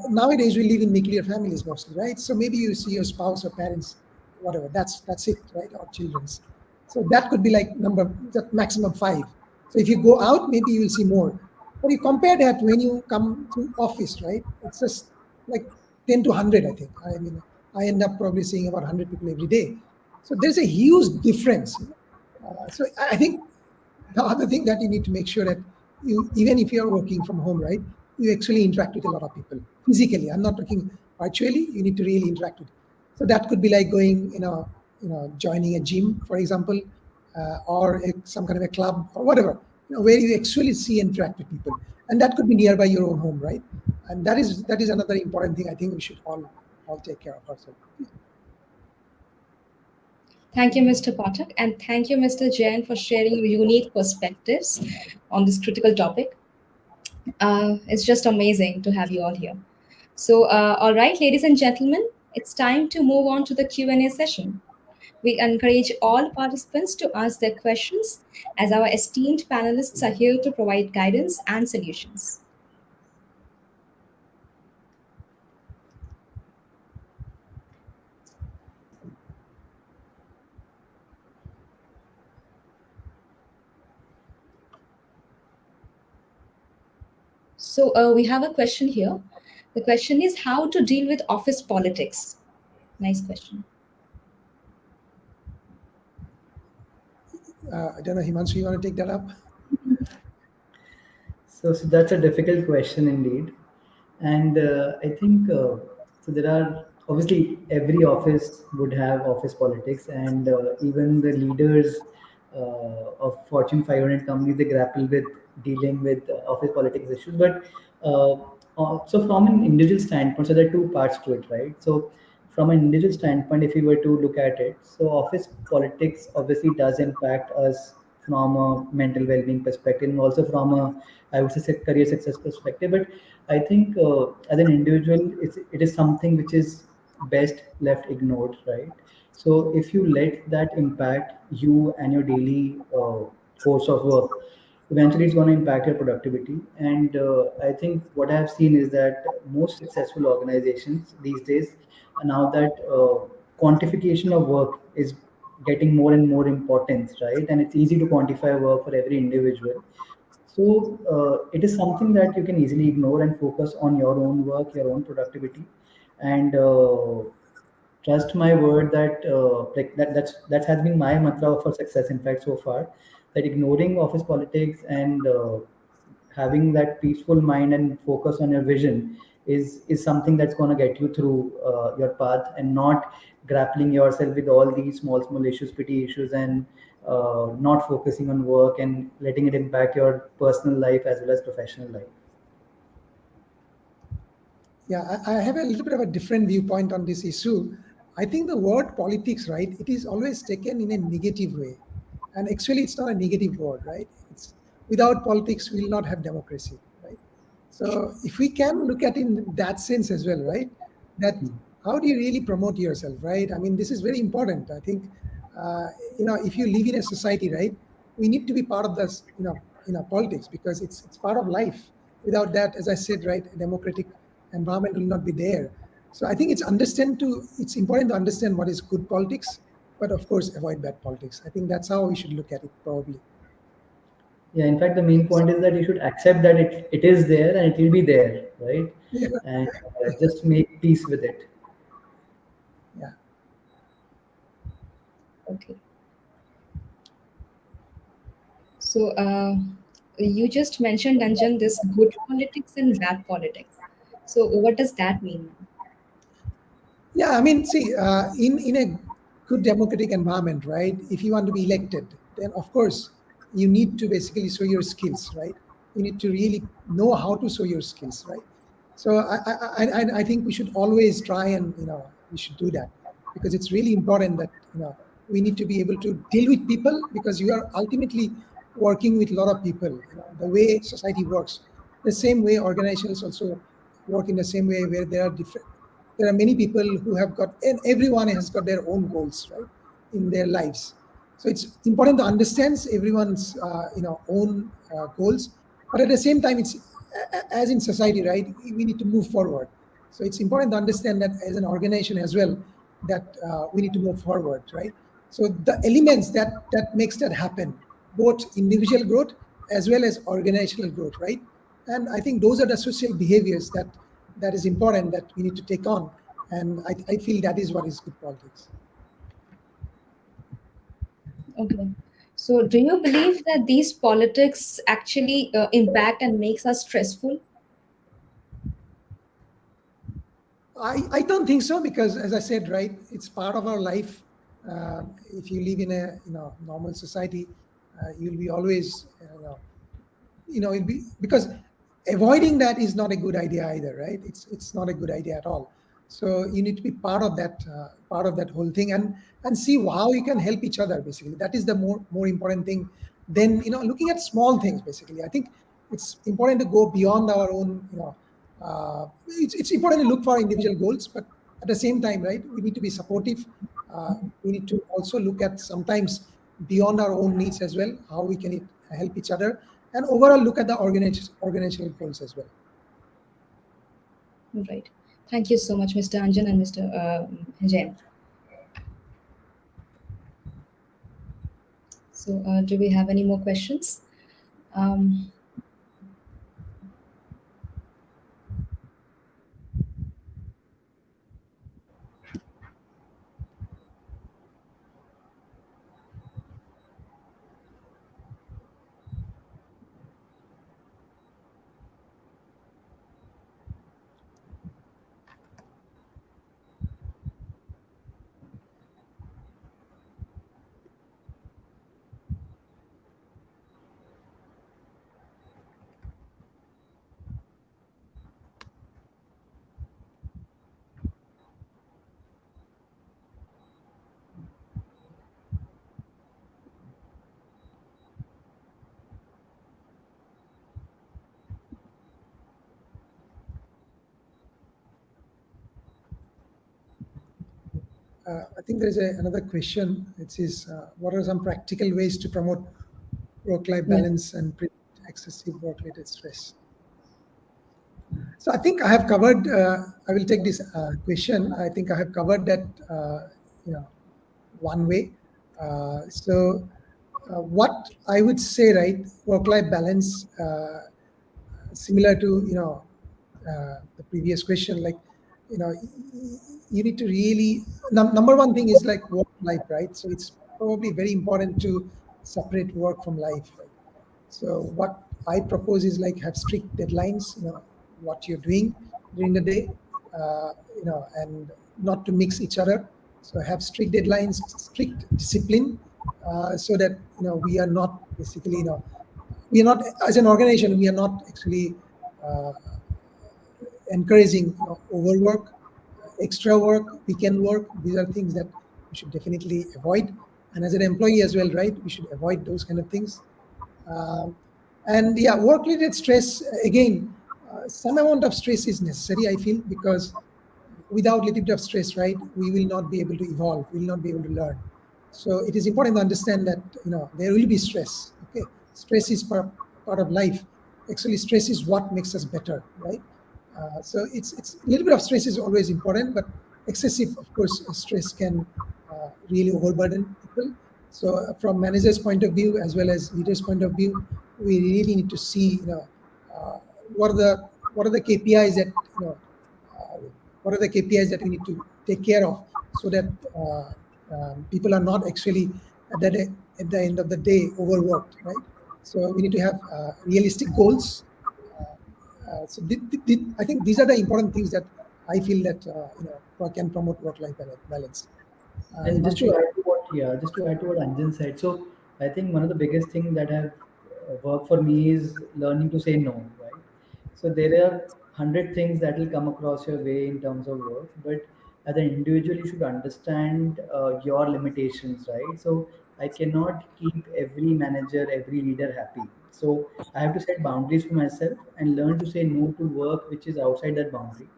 Nowadays we live in nuclear families mostly, right? So maybe you see your spouse or parents, whatever. That's it, right? Or children's. So that could be like that maximum 5. So if you go out, maybe you will see more. But you compare that when you come to office, right? It's just like 10 to 100, I think. I mean, I end up probably seeing about 100 people every day. So there's a huge difference. So I think the other thing that you need to make sure that you, even if you're working from home, right, you actually interact with a lot of people physically. I'm not talking virtually. You need to really interact with. So that could be like going, joining a gym, for example, or some kind of a club or whatever, where you actually see and interact with people, and that could be nearby your own home, right? And that is another important thing. I think we should all take care of ourselves. Thank you, Mr. Pathak, and thank you, Mr. Jain, for sharing your unique perspectives on this critical topic. It's just amazing to have you all here. So, all right, ladies and gentlemen, it's time to move on to the Q&A session. We encourage all participants to ask their questions as our esteemed panelists are here to provide guidance and solutions. So, we have a question here. The question is how to deal with office politics. Nice question. I don't know, Himanshu, you want to take that up? So that's a difficult question indeed. And I think so. There are obviously every office would have office politics, and even the leaders of Fortune 500 companies, they grapple with dealing with office politics issues. But so from an individual standpoint, so there are two parts to it, right? So from an individual standpoint, if you were to look at it, so office politics obviously does impact us from a mental well-being perspective, and also from a, I would say, career success perspective. But I think as an individual, it is something which is best left ignored, right? So if you let that impact you and your daily course of work, eventually it's going to impact your productivity. And I think what I have seen is that most successful organizations these days, now that quantification of work is getting more and more importance, right? And it's easy to quantify work for every individual. So it is something that you can easily ignore and focus on your own work, your own productivity, and trust my word that like that has been my mantra for success. In fact, so far, that ignoring office politics and having that peaceful mind and focus on your vision is something that's going to get you through your path, and not grappling yourself with all these small issues, petty issues, and not focusing on work and letting it impact your personal life as well as professional life. Yeah, I have a little bit of a different viewpoint on this issue. I think the word politics, right, it is always taken in a negative way. And actually, it's not a negative word, right? It's without politics, we will not have democracy, right? So if we can look at it in that sense as well, right? That how do you really promote yourself, right? I mean, this is very important. I think, uh, if you live in a society, right, we need to be part of this, politics, because it's part of life. Without that, as I said, right, a democratic environment will not be there. So I think it's important to understand what is good politics, but of course avoid bad politics. I think that's how we should look at it, probably. Yeah, in fact, the main point is that you should accept that it is there and it will be there, right? Yeah. And just make peace with it. Yeah. Okay. So, you just mentioned, Anjan, this good politics and bad politics. So, what does that mean? Yeah, I mean, see, in a good democratic environment, right? If you want to be elected, then of course you need to basically show your skills, right? You need to really know how to show your skills, right? So I think we should always try and we should do that, because it's really important that we need to be able to deal with people, because you are ultimately working with a lot of people. The way society works, the same way organizations also work in the same way, where there are many people who have got, and everyone has got their own goals, right, in their lives. So it's important to understand everyone's own goals, but at the same time, it's as in society, right, we need to move forward. So it's important to understand that as an organization as well, that we need to move forward, right? So the elements that makes that happen, both individual growth as well as organizational growth, right? And I think those are the social behaviors that is important, that we need to take on. And I feel that is what is good politics. Okay. So, do you believe that these politics actually impact and makes us stressful? I don't think so, because as I said, right, it's part of our life. If you live in a normal society, you'll be always it'll be, because avoiding that is not a good idea either, right? It's not a good idea at all. So you need to be part of that whole thing, and see how you can help each other. Basically, that is the more important thing than looking at small things. Basically, I think it's important to go beyond our own It's important to look for individual goals, but at the same time, right, we need to be supportive. We need to also look at sometimes beyond our own needs as well, how we can help each other, and overall look at the organizational goals as well. Right. Thank you so much, Mr. Anjan and Mr. Jain. So, do we have any more questions? Um, I think there is another question. It says, what are some practical ways to promote work-life Yeah. balance and prevent excessive work-related stress? So I think I have covered. I will take this question. I think I have covered that. You know, one way. What I would say, right, work-life balance, similar to the previous question, like you need to really number one thing is like work life, right? So it's probably very important to separate work from life, right? So what I propose is like have strict deadlines, what you're doing during the day, and not to mix each other. So have strict deadlines, strict discipline, so that we are not basically we are not, as an organization, we are not actually uh, encouraging overwork, extra work, weekend work. These are things that we should definitely avoid. And as an employee as well, right, we should avoid those kind of things. Um, and yeah, work-related stress, again, some amount of stress is necessary, I feel, because without little bit of stress, right, we will not be able to evolve, we will not be able to learn. So it is important to understand that there will be stress. Okay, stress is part of life. Actually, stress is what makes us better, right? So it's a little bit of stress is always important, but excessive, of course, stress can really overburden people. So from managers' point of view as well as leaders' point of view, we really need to see, uh, what are the KPIs that uh, what are the KPIs that we need to take care of, so that people are not actually at the end of the day overworked, right? So we need to have realistic goals. I think these are the important things that I feel that can promote work-life balance. And just to Himanshu? add to what, yeah, just to add to what Anjan said, so I think one of the biggest things that have worked for me is learning to say no, right? So there are 100 things that will come across your way in terms of work, but as an individual, you should understand your limitations, right? So I cannot keep every manager, every leader happy. So I have to set boundaries for myself and learn to say no to work which is outside that boundary.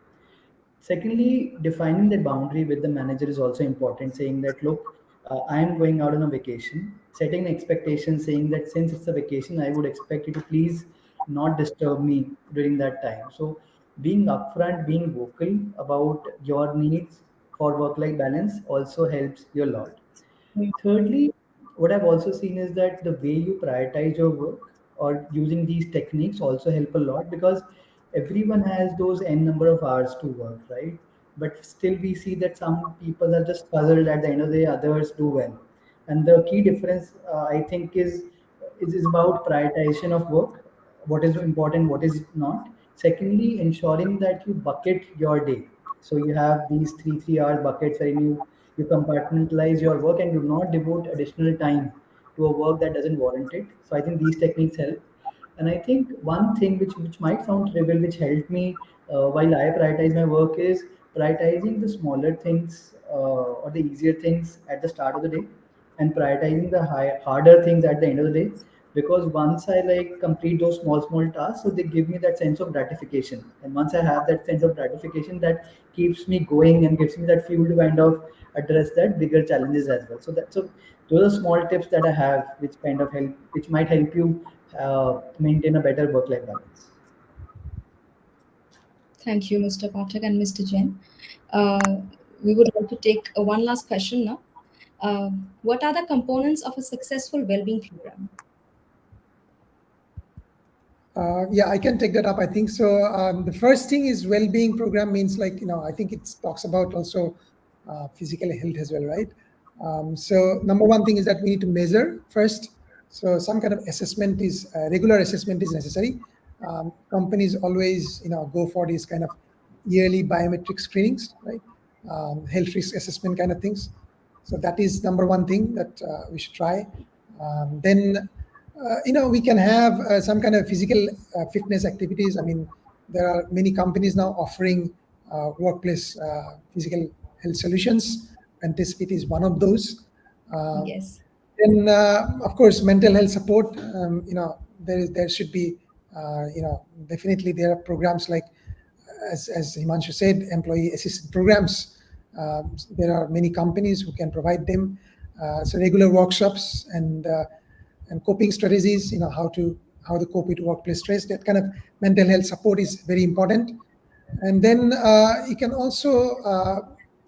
Secondly, defining the boundary with the manager is also important, saying that, look, I am going out on a vacation, setting an expectation, saying that since it's a vacation, I would expect you to please not disturb me during that time. So, being upfront, being vocal about your needs for work life balance also helps you a lot. Thirdly, what I've also seen is that the way you prioritize your work or using these techniques also help a lot, because everyone has those n number of hours to work, right? But still, we see that some people are just puzzled at the end of the day, others do well. And the key difference, I think, is about prioritization of work, what is important, what is not. Secondly, ensuring that you bucket your day. So you have these 3 hours buckets where you compartmentalize your work and do not devote additional time to a work that doesn't warrant it. So I think these techniques help. And I think one thing which might sound trivial, which helped me while I prioritize my work, is prioritizing the smaller things or the easier things at the start of the day, and prioritizing the harder things at the end of the day. because once I like complete those small tasks, so they give me that sense of gratification, and once I have that sense of gratification, that keeps me going and gives me that fuel to kind of address that bigger challenges as well. So those are small tips that I have, which kind of help, which might help you maintain a better work-life balance. Thank you, Mr. Pathak and Mr. Jain. We would like to take one last question now. What are the components of a successful well-being program? Yeah, I can take that up. I think so. The first thing is well-being program means like, I think it talks about also physical health as well, right? So number one thing is that we need to measure first. So some kind of assessment is regular assessment is necessary. Companies always, go for these kind of yearly biometric screenings, right? Health risk assessment kind of things. So that is number one thing that we should try. Then we can have some kind of physical fitness activities. I mean, there are many companies now offering workplace physical health solutions, and this fit is one of those. Yes. Then, of course, mental health support. There should be, definitely there are programs like, as Himanshu said, employee assistance programs. There are many companies who can provide them. So regular workshops and coping strategies, how to cope with workplace stress. That kind of mental health support is very important. And then you can also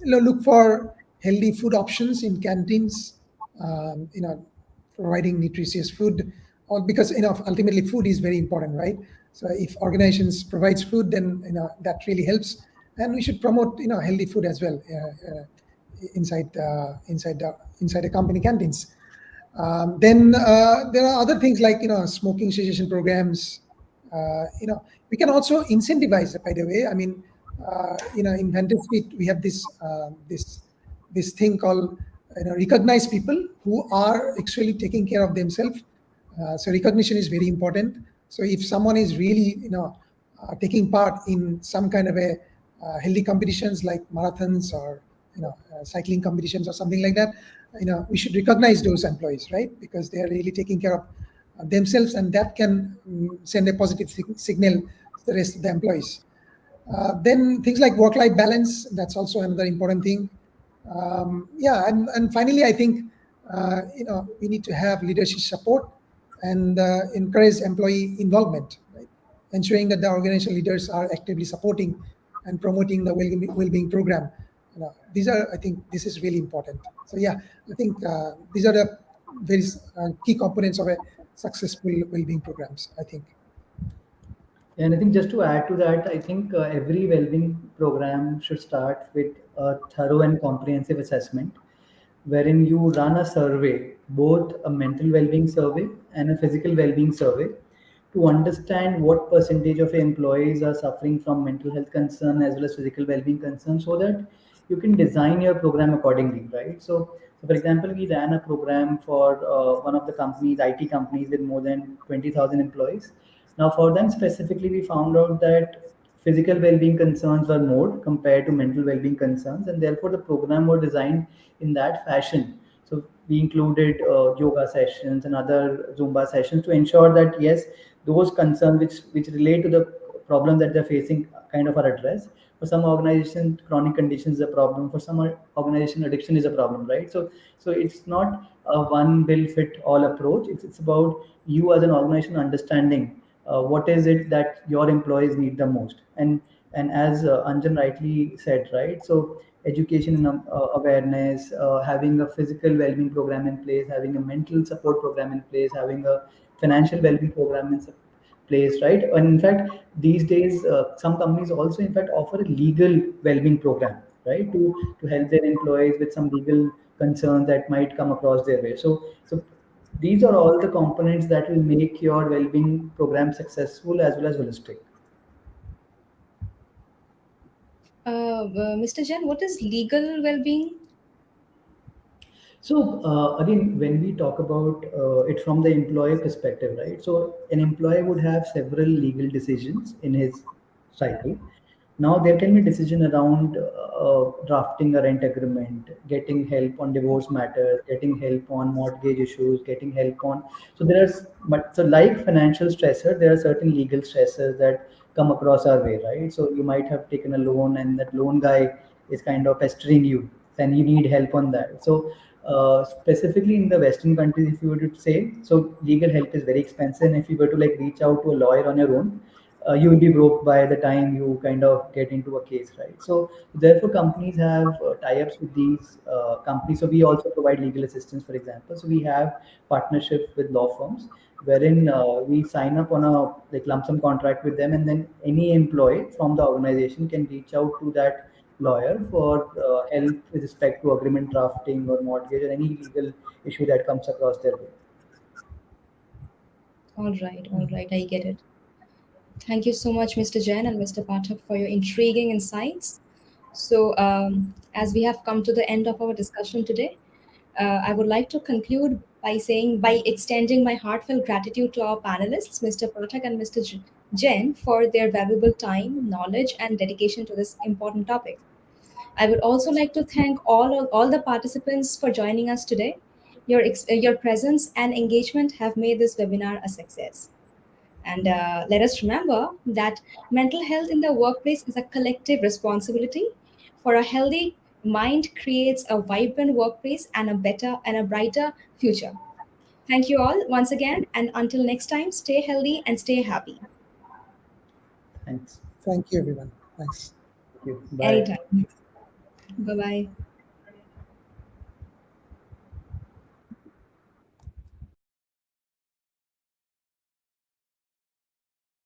look for healthy food options in canteens, providing nutritious food, or because ultimately food is very important, right? So if organizations provides food, then that really helps, and we should promote healthy food as well inside the company canteens. Then there are other things like smoking cessation programs. We can also incentivize. By the way, I mean, in Vantage Suite we have this thing called recognize people who are actually taking care of themselves. So recognition is very important. So if someone is really taking part in some kind of a healthy competitions like marathons or cycling competitions or something like that, we should recognize those employees, right? Because they are really taking care of themselves, and that can send a positive signal to the rest of the employees. Then things like work-life balance, that's also another important thing. And finally, I think we need to have leadership support and encourage employee involvement, right? Ensuring that the organizational leaders are actively supporting and promoting the well-being program. I think this is really important. So yeah, I think these are the very key components of a successful well-being programs, I think. And I think just to add to that, I think every well-being program should start with a thorough and comprehensive assessment, wherein you run a survey, both a mental well-being survey and a physical well-being survey, to understand what percentage of employees are suffering from mental health concern as well as physical well-being concern, so that you can design your program accordingly, right? So for example, we ran a program for one of the companies, IT companies with more than 20,000 employees. Now, for them specifically, we found out that physical well-being concerns were more compared to mental well-being concerns, and therefore the program was designed in that fashion. So we included yoga sessions and other Zumba sessions to ensure that yes, those concerns which relate to the problem that they're facing kind of are addressed. For some organization, chronic conditions is a problem. For some organization, addiction is a problem, right? So it's not a one bill fit all approach. It's about you as an organization understanding what is it that your employees need the most. And as Anjan rightly said, right? So education and awareness, having a physical well-being program in place, having a mental support program in place, having a financial well-being program in place, right? And in fact, these days, some companies also, in fact, offer a legal well-being program, right, to help their employees with some legal concerns that might come across their way. So these are all the components that will make your well-being program successful as well as holistic. Mr. Jain, what is legal well-being? So again, when we talk about it from the employee perspective, right? So an employee would have several legal decisions in his cycle. Now there can be decision around drafting a rent agreement, getting help on divorce matters, getting help on mortgage issues, getting help on. So but so like financial stressor, there are certain legal stressors that come across our way, right? So you might have taken a loan, and that loan guy is kind of pestering you, and you need help on that. So specifically in the Western countries, if you were to say, so legal help is very expensive, and if you were to like reach out to a lawyer on your own, you will be broke by the time you kind of get into a case, right? So therefore, companies have tie-ups with these companies. So we also provide legal assistance, for example. So we have partnerships with law firms wherein we sign up on a like lump sum contract with them, and then any employee from the organization can reach out to that lawyer for help with respect to agreement drafting or mortgage or any legal issue that comes across their way. All right, I get it. Thank you so much, Mr. Jain and Mr. Pathak, for your intriguing insights. So, as we have come to the end of our discussion today, I would like to conclude by extending my heartfelt gratitude to our panelists, Mr. Pathak and Mr. Jain, for their valuable time, knowledge, and dedication to this important topic. I would also like to thank all the participants for joining us today. Your presence and engagement have made this webinar a success. And let us remember that mental health in the workplace is a collective responsibility. For a healthy mind creates a vibrant workplace and a better and a brighter future. Thank you all once again, and until next time, stay healthy and stay happy. Thanks. Thank you, everyone. Thanks. Thank you. Bye. Anytime. Bye bye.